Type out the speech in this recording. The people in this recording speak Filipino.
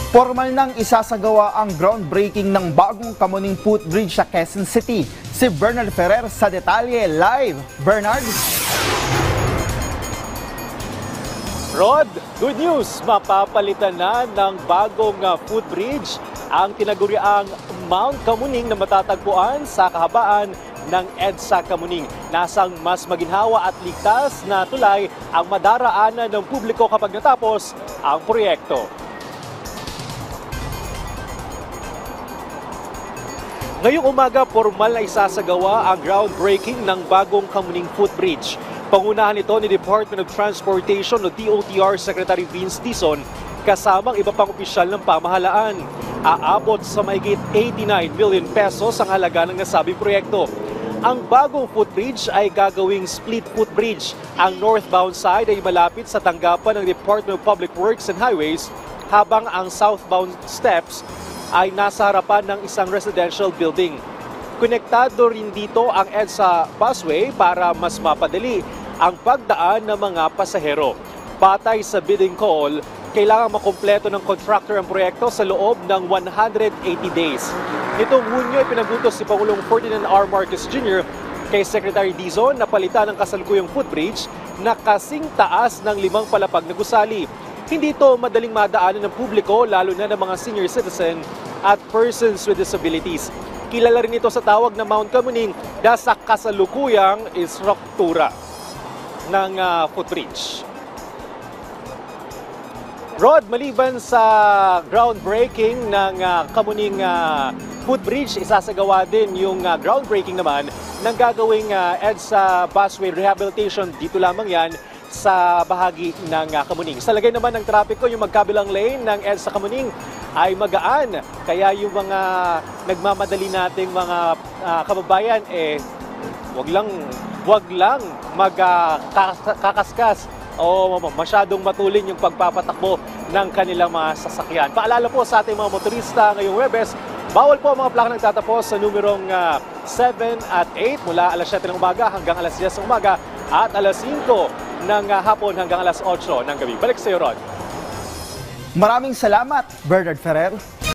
Formal nang isasagawa ang groundbreaking ng bagong Kamuning Footbridge sa Quezon City. Si Bernard Ferrer sa detalye live. Bernard? Rod, good news! Mapapalitan na ng bagong footbridge ang tinaguriang Mount Kamuning na matatagpuan sa kahabaan ng EDSA Kamuning. Nasang mas maginhawa at ligtas na tulay ang madaraanan ng publiko kapag natapos ang proyekto. Ngayong umaga, formal na isasagawa ang groundbreaking ng bagong Kamuning Footbridge. Pangunahan ito ni Department of Transportation o DOTR Secretary Vince Dizon kasamang iba pang opisyal ng pamahalaan. Aabot sa mahigit 89 million pesos ang halaga ng nasabing proyekto. Ang bagong footbridge ay gagawing split footbridge. Ang northbound side ay malapit sa tanggapan ng Department of Public Works and Highways habang ang southbound steps ay nasa harapan ng isang residential building. Konektado rin dito ang EDSA busway para mas mapadali ang pagdaan ng mga pasahero. Batay sa bidding call, kailangan makumpleto ng contractor ang proyekto sa loob ng 180 days. Nitong Hunyo ay pinagutos si Pangulong Ferdinand R. Marcos Jr. kay Secretary Dizon na palitan ang kasalukuyang footbridge na kasing taas ng 5 palapag na gusali. Hindi ito madaling madaanan ng publiko, lalo na ng mga senior citizen at persons with disabilities. Kilala rin ito sa tawag na Mount Kamuning dahil sa kasalukuyang istruktura ng footbridge. Rod, maliban sa groundbreaking ng Kamuning Footbridge, isasagawa din yung groundbreaking naman ng gagawing EDSA busway rehabilitation. Dito lamang yan sa bahagi ng Kamuning. Sa lagay naman ng trapiko, yung magkabilang lane ng EDSA Kamuning ay magaan. Kaya yung mga nagmamadali nating mga kababayan, wag lang magkakaskas o masyadong matulin yung pagpapatakbo ng kanilang mga sasakyan. Paalala po sa ating mga motorista ngayong Huwebes, bawal po ang mga plaka nagtatapos sa numerong 7 at 8 mula alas 7 ng umaga hanggang alas 10 ng umaga at alas 5 ng hapon hanggang alas 8 ng gabi. Balik sa iyo, Rod. Maraming salamat, Bernard Ferrer.